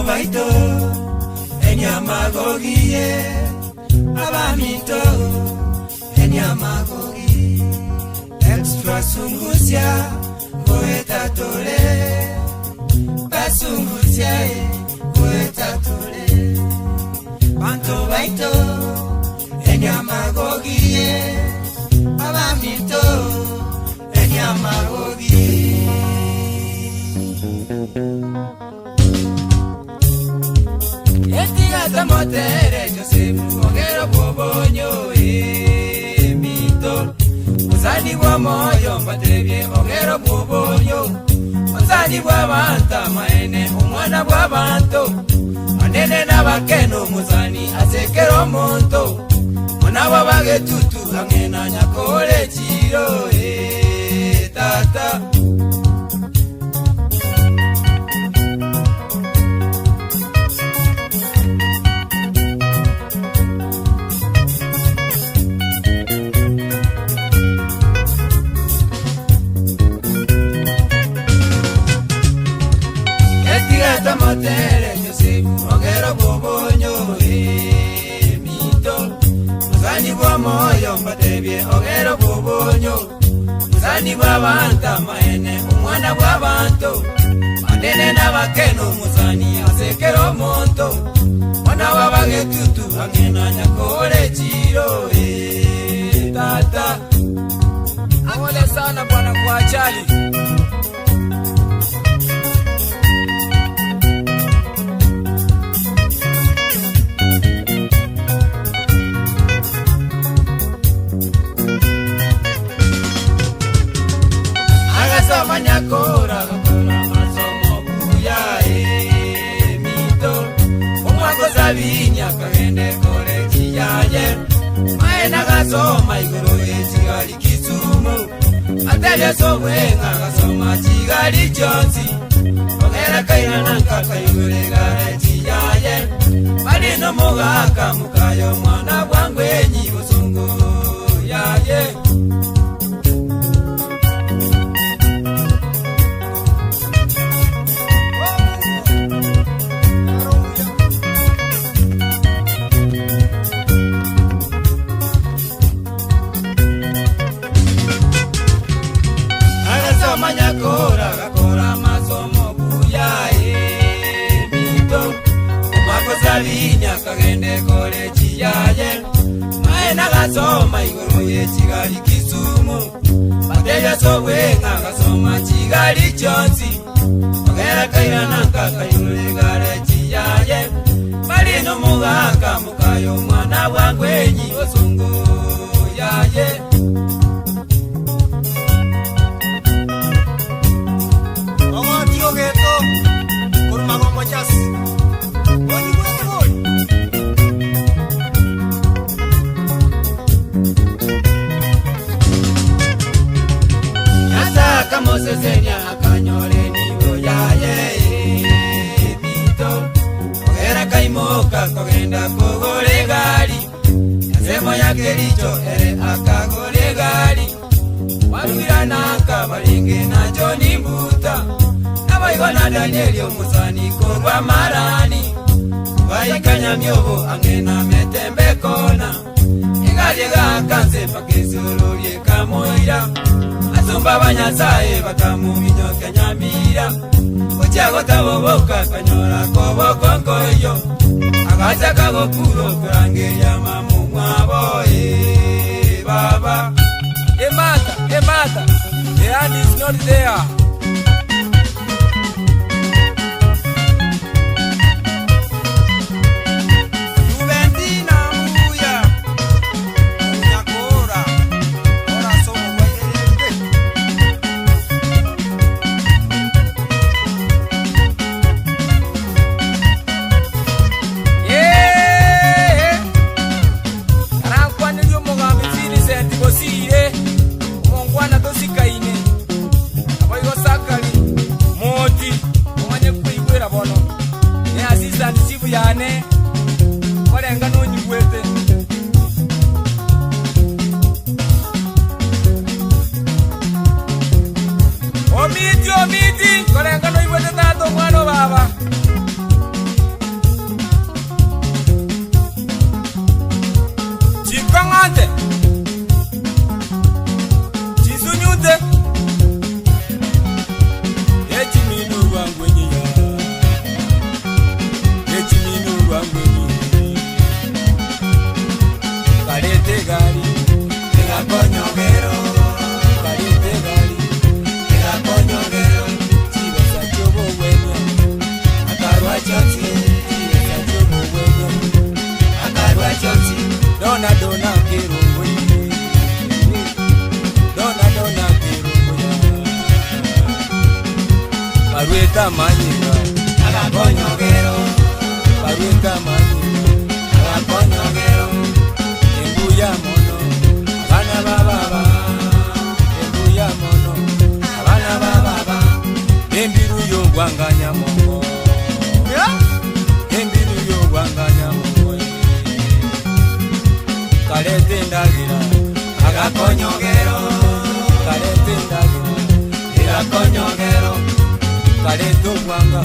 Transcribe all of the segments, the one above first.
Baito enyamagogie abamito enyamagogi extra sungusia poeta tole basungusia poeta tole banto baito enyamagogie abamito enyamagogi Esta motere Joseph Ogero Bobonyo mito Uzani wa moyo mbatebye Ogero Bobonyo Uzani wa banta maene umwana wa banto Anene na bakeno muzani asekero monto Mwana wa bagetutu angena nyakole chiro tata Motere Joseph Ogero Bobonyo mito Uzani wa moyo mbatebye Ogero Bobonyo Uzani wa banta maene umwana wa banto Manene na bakeno muzani asekero monto Mwana wa bagetutu angena nyakole chiro tata Amole sana bwana kwa achali Manyakora gakora masomo buya mito umwako sabinya kagende kore kiyaye maena gasoma igoro ekigali Kisumu atele sobwenga gasoma kigali Jonsi ogera kairana kakayure gare kiyaye bali no mogaka mukayo mwana bwangwenyi busungu yaye Manyakora gakora masomo buya mito umwako sabinya kagende kore kiyaye maena gasoma igoro yekigali Kisumu bateja sobwenga gasoma kigali Jonsi ogera kairana kakayure gare kiyaye bali no mugaka mukayo mwana bwangwenyi osungu yaye Mosesenya akanyore nibo yaye mito ogera kaimoka kogenda kogore gari Yazemo yake licho ere akagore gari Waruira naka balinge na Joni Mbuta Nabaigona Danieli omusani korwa marani Kubaikanya myobo angena metembe kona Igari gakanze pakesurulie kamoira Azumba banyasaye bakamuminyo kenyamira Uchago taboboka kanyora koboko nkoyo Agacha kagokuro kurangeria mamu mwabo baba Emata, the hand is not there Mongwana tosikaine Aboigo andi chifu yane kolenga nonyigwete omiti kolenga noigwete tato omwana baba chikong'onte chisunyunte echiminu rwangwenyiya echiminu rwangwenyi kalete gari tegakonyogero kalete gari tegakonyogero chibesa chobowenya akarwa choti chibesa chobowenya akarwa choti dona dona kirungwe dona dona kirungwe Parueta manyika agakonyogero Parueta manyika agakonyogero Embuya mono abana bababa Embuya mono abana bababa Embiru yo gwanganya mongo Embiru yo gwanganya mongo Kalete ndagira agakonyogero Kalete ndagira agakonyogero Kalete gwanga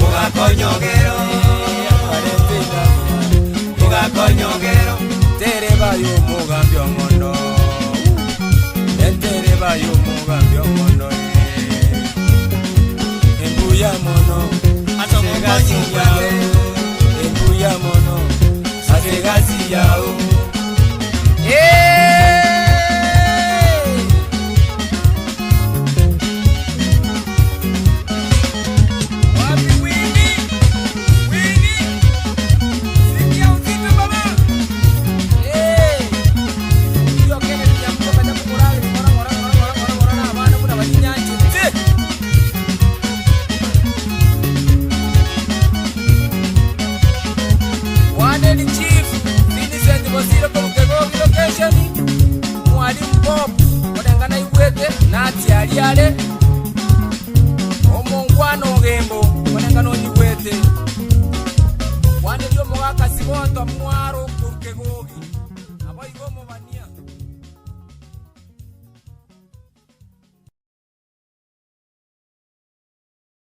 agakonyogero Kalete ndagira agakonyogero Tereba yo mugambi ongondo Tereba yo mugambi ongondo Embuya mono Asegasi yao Embuya mono Asegasi yao Mwalimu Bob odengana igwete nati aliale omongwano gembo odengana onyigwete wane lyo mogaka sibonto mwaro kurkego